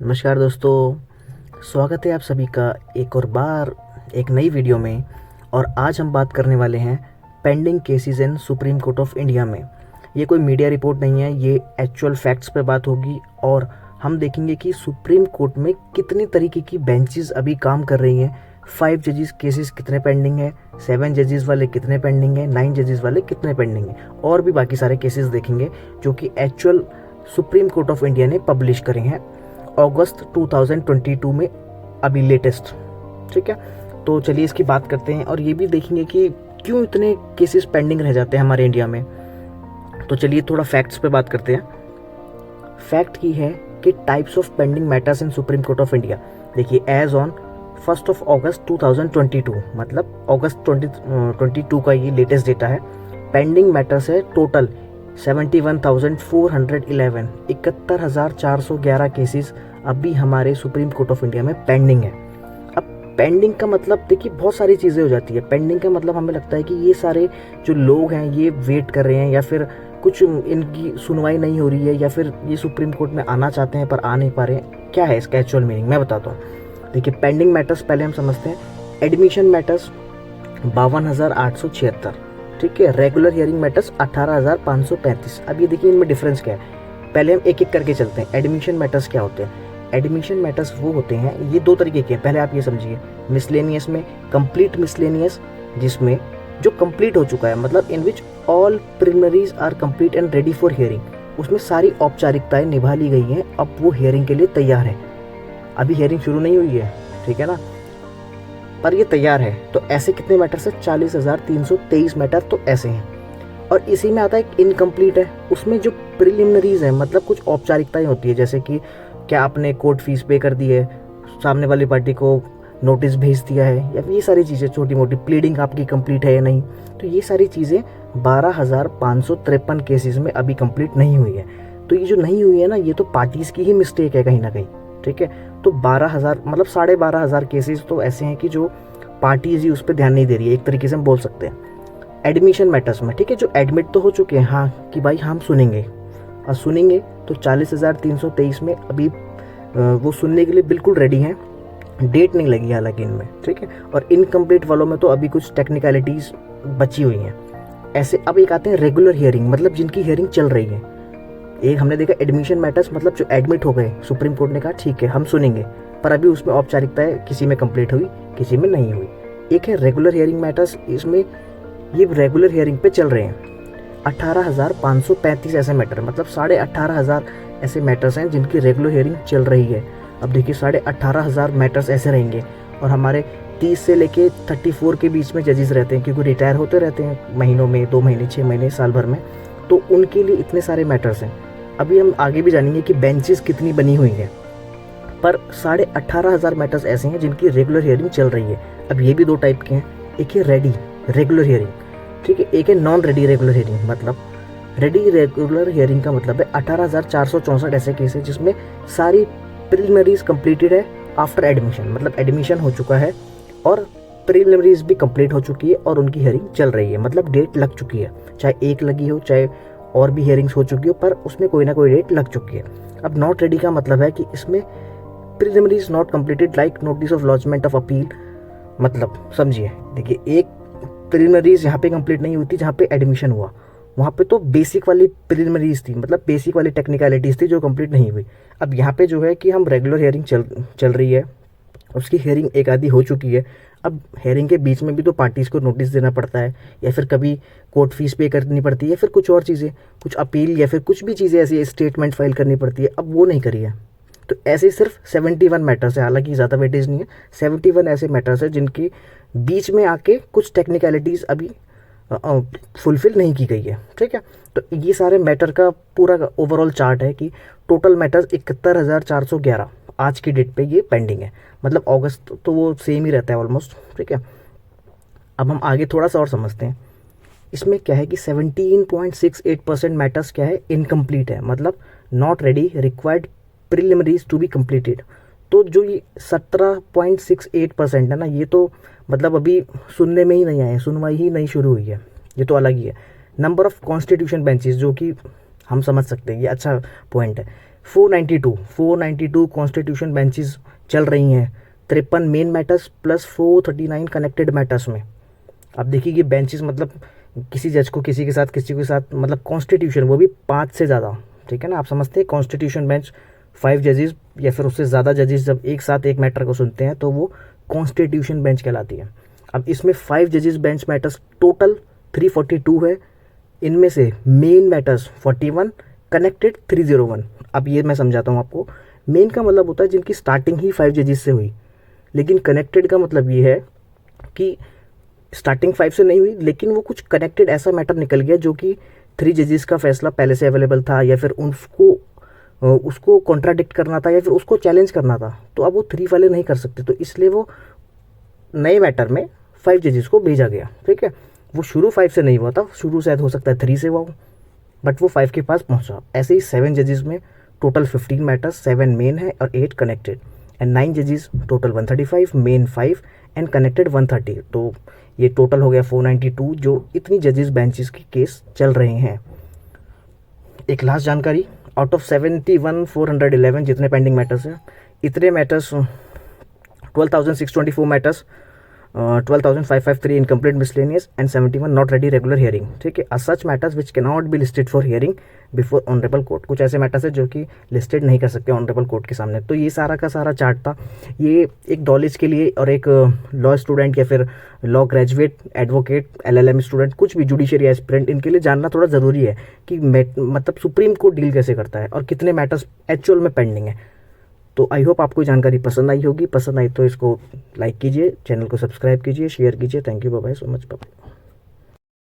नमस्कार दोस्तों, स्वागत है आप सभी का एक और बार एक नई वीडियो में। और आज हम बात करने वाले हैं pending cases in supreme court of India में। ये कोई मीडिया रिपोर्ट नहीं है, ये एक्चुअल फैक्ट्स पे बात होगी और हम देखेंगे कि सुप्रीम कोर्ट में कितने तरीके की बेंचेस अभी काम कर रही हैं। 5 जजेस केसेस कितने पेंडिंग है, 7 जजेस वाले कितने पेंडिंग है, 9 जजेस वाले कितने पेंडिंग है, और भी बाकी सारे केसेस देखेंगे जो कि actual supreme court of India ने पब्लिश करे हैं अगस्त 2022 में, अभी लेटेस्ट। ठीक है, तो चलिए इसकी बात करते हैं और ये भी देखेंगे कि क्यों इतने केसेस पेंडिंग रह जाते हैं हमारे इंडिया में। तो चलिए थोड़ा फैक्ट्स पे बात करते हैं। फैक्ट की है कि types of pending matters in supreme court of India. देखिए, एज ऑन 1 अगस्त 2022, मतलब अगस्त 2022 का ये लेटेस्ट डेटा है। पेंडिंग मैटर्स है टोटल 71,411, 71,411 केसेस अभी हमारे सुप्रीम कोर्ट ऑफ इंडिया में पेंडिंग है। अब पेंडिंग का मतलब देखिए बहुत सारी चीज़ें हो जाती है। पेंडिंग का मतलब हमें लगता है कि ये सारे जो लोग हैं ये वेट कर रहे हैं, या फिर कुछ इनकी सुनवाई नहीं हो रही है, या फिर ये सुप्रीम कोर्ट में आना चाहते हैं पर आ नहीं पा रहे हैं। क्या है इसका एक्चुअल मीनिंग, मैं बताता हूँ। देखिए, पेंडिंग मैटर्स पहले हम समझते हैं। एडमिशन मैटर्स 52,876, ठीक है। Regular hearing matters 18,535। अब ये देखिए इनमें डिफरेंस क्या है, पहले हम एक एक करके चलते हैं। एडमिशन मैटर्स क्या होते हैं? एडमिशन मैटर्स वो होते हैं, ये दो तरीके के हैं, पहले आप ये समझिए। मिसलेनियस में कंप्लीट मिसलेनियस, जिसमें जो कंप्लीट हो चुका है, मतलब in which all preliminaries are complete and ready for hearing, उसमें सारी औपचारिकताएं निभा ली गई हैं, अब वो हियरिंग के लिए तैयार है। अभी हियरिंग शुरू नहीं हुई है, ठीक है ना, पर ये तैयार है। तो ऐसे कितने मैटर्स है? 40,323 मैटर तो ऐसे हैं। और इसी में आता है एक इनकम्प्लीट है, उसमें जो प्रिलिमिनरीज है, मतलब कुछ औपचारिकताएं होती है, जैसे कि क्या आपने कोर्ट फीस पे कर दी है, सामने वाली पार्टी को नोटिस भेज दिया है, या ये सारी चीज़ें छोटी मोटी, प्लीडिंग आपकी कंप्लीट है या नहीं। तो ये सारी चीज़ें 12,553 केसेस में अभी कंप्लीट नहीं हुई है। तो ये जो नहीं हुई है ना, ये तो पार्टीज़ की ही मिस्टेक है कहीं ना कहीं, ठीक है। तो 12,000 मतलब 12,500 केसेस तो ऐसे हैं कि जो पार्टीज ही उस पर ध्यान नहीं दे रही है, एक तरीके से हम बोल सकते हैं। एडमिशन मैटर्स में, ठीक है, जो एडमिट तो हो चुके हैं, हाँ कि भाई हम सुनेंगे और सुनेंगे, तो 40,323 में अभी वो सुनने के लिए बिल्कुल रेडी हैं। डेट नहीं लगी हालांकि इनमें, ठीक है। और इनकम्प्लीट वालों में तो अभी कुछ टेक्निकलिटीज़ बची हुई हैं। ऐसे अब एक आते हैं रेगुलर हियरिंग, मतलब जिनकी हियरिंग चल रही है। एक हमने देखा एडमिशन मैटर्स, मतलब जो एडमिट हो गए, सुप्रीम कोर्ट ने कहा ठीक है हम सुनेंगे, पर अभी उसमें औपचारिकताएं किसी में कंप्लीट हुई, किसी में नहीं हुई। एक है रेगुलर हियरिंग मैटर्स, इसमें ये रेगुलर हियरिंग पे चल रहे हैं। 18,535 ऐसे मैटर, मतलब 18,500 ऐसे मैटर्स हैं जिनकी रेगुलर हियरिंग चल रही है। अब देखिए 18,500 मैटर्स ऐसे रहेंगे, और हमारे 30 से लेके 34 के बीच में जजेस रहते हैं, क्योंकि रिटायर होते रहते हैं महीनों में, 2 महीने, 6 महीने, साल भर में। तो उनके लिए इतने सारे मैटर्स हैं। अभी हम आगे भी जानेंगे कि बेंचेस कितनी बनी हुई हैं, पर 18,500 मैटर्स ऐसे हैं जिनकी रेगुलर हियरिंग चल रही है। अब ये भी दो टाइप के हैं, एक है रेडी रेगुलर हियरिंग, ठीक है, एक है नॉन रेडी रेगुलर हियरिंग। मतलब रेडी रेगुलर हियरिंग का मतलब है 18,464 ऐसे केस है जिसमें सारी प्रिलिमिनरीज कंप्लीटेड है आफ्टर एडमिशन, मतलब एडमिशन हो चुका है और प्रिलिमिनरीज भी कंप्लीट हो चुकी है और उनकी हियरिंग चल रही है, मतलब डेट लग चुकी है, चाहे एक लगी हो, चाहे और भी हियरिंग्स हो चुकी हो, पर उसमें कोई ना कोई डेट लग चुकी है। अब नॉट रेडी का मतलब है कि इसमें preliminaries not completed, like notice of launchment of appeal. मतलब समझिए, देखिए एक प्रिलिमिनरीज यहाँ पे कंप्लीट नहीं हुई थी जहाँ पे एडमिशन हुआ, वहाँ पे तो बेसिक वाली प्रिलिमिनरीज थी, मतलब बेसिक वाली टेक्निकलिटीज़ थी जो कंप्लीट नहीं हुई। अब यहाँ पे जो है कि हम रेगुलर हियरिंग चल रही है, उसकी हियरिंग एक आधी हो चुकी है। अब हेयरिंग के बीच में भी तो पार्टीज़ को नोटिस देना पड़ता है, या फिर कभी कोर्ट फीस पे करनी पड़ती है, या फिर कुछ और चीज़ें, कुछ अपील या फिर कुछ भी चीज़ें ऐसी स्टेटमेंट फाइल करनी पड़ती है। अब वो नहीं करी है, तो ऐसे सिर्फ 71 मैटर्स है, हालांकि ज़्यादा वेटेज नहीं है। 71 ऐसे मैटर्स है जिनकी बीच में आके कुछ टेक्निकलिटीज़ अभी फुलफिल नहीं की गई है, ठीक है। तो ये सारे मैटर का पूरा ओवरऑल चार्ट है कि टोटल मैटर्स 71,411 आज की डेट पे ये पेंडिंग है। मतलब अगस्त तो वो सेम ही रहता है ऑलमोस्ट, ठीक है। अब हम आगे थोड़ा सा और समझते हैं। इसमें क्या है कि 17.68% मैटर्स क्या है, इनकम्प्लीट है, मतलब not ready, required preliminaries to be completed. तो जो ये 17.68% है ना, ये तो मतलब अभी सुनने में ही नहीं आए, सुनवाई ही नहीं शुरू हुई है, ये तो अलग ही है। नंबर ऑफ कॉन्स्टिट्यूशन बेंचेस, जो कि हम समझ सकते हैं, ये अच्छा पॉइंट है। 492 कॉन्स्टिट्यूशन बेंचेस चल रही हैं 53 main matters plus 439 connected matters में। अब देखिए ये बेंचेस मतलब किसी जज को किसी के साथ मतलब कॉन्स्टिट्यूशन वो भी 5 से ज़्यादा, ठीक है ना। आप समझते हैं कॉन्स्टिट्यूशन बेंच 5 जजेस या फिर उससे ज़्यादा जजेस जब एक साथ एक मैटर को सुनते हैं तो वो कॉन्स्टिट्यूशन बेंच कहलाती है। अब इसमें 5 जजेस बेंच मैटर्स टोटल 342 है, इनमें से मेन मैटर्स 41, कनेक्टेड 301। अब ये मैं समझाता हूँ आपको। मेन का मतलब होता है जिनकी स्टार्टिंग ही 5 जजेस से हुई, लेकिन कनेक्टेड का मतलब ये है कि स्टार्टिंग 5 से नहीं हुई लेकिन वो कुछ कनेक्टेड ऐसा मैटर निकल गया जो कि 3 जजेस का फैसला पहले से अवेलेबल था या फिर उसको कॉन्ट्राडिक्ट करना था या फिर उसको चैलेंज करना था, तो अब वो 3 वाले नहीं कर सकते, तो इसलिए वो नए मैटर में 5 जजेस को भेजा गया, ठीक है। वो शुरू 5 से नहीं हुआ था, शुरू शायद हो सकता है 3 से हुआ हो, बट वो 5 के पास पहुंचा। ऐसे ही 7 जजेस में टोटल 15 मैटर्स, 7 मेन है और 8 कनेक्टेड, एंड 9 जजेस टोटल 135, मेन 5 एंड कनेक्टेड 130। तो ये टोटल हो गया 492 जो इतनी जजेस बेंचेस के केस चल रहे हैं। एक लास्ट जानकारी, आउट ऑफ 71,411 जितने पेंडिंग मैटर्स हैं, इतने matters 12,624 matters, 12,553 incomplete miscellaneous and 71 not ready regular hearing, ठीक है। Such matters which can not be listed for hearing before honourable court. कुछ ऐसे मैटर्स है जो कि लिस्टेड नहीं कर सकते ऑनरेबल कोर्ट के सामने। तो ये सारा का सारा चार्ट था। ये एक नॉलेज के लिए और एक लॉ स्टूडेंट या फिर law graduate, advocate, LLM student, कुछ भी जुडिशरी एस्पिरेंट, इनके लिए जानना थोड़ा ज़रूरी है कि मतलब सुप्रीम कोर्ट डील कैसे करता है और कितने मैटर्स एक्चुअल में पेंडिंग है। तो आई होप आपको जानकारी पसंद आई होगी। पसंद आई तो इसको लाइक कीजिए, चैनल को सब्सक्राइब कीजिए, शेयर कीजिए। Thank you, bye bye, so much, bye.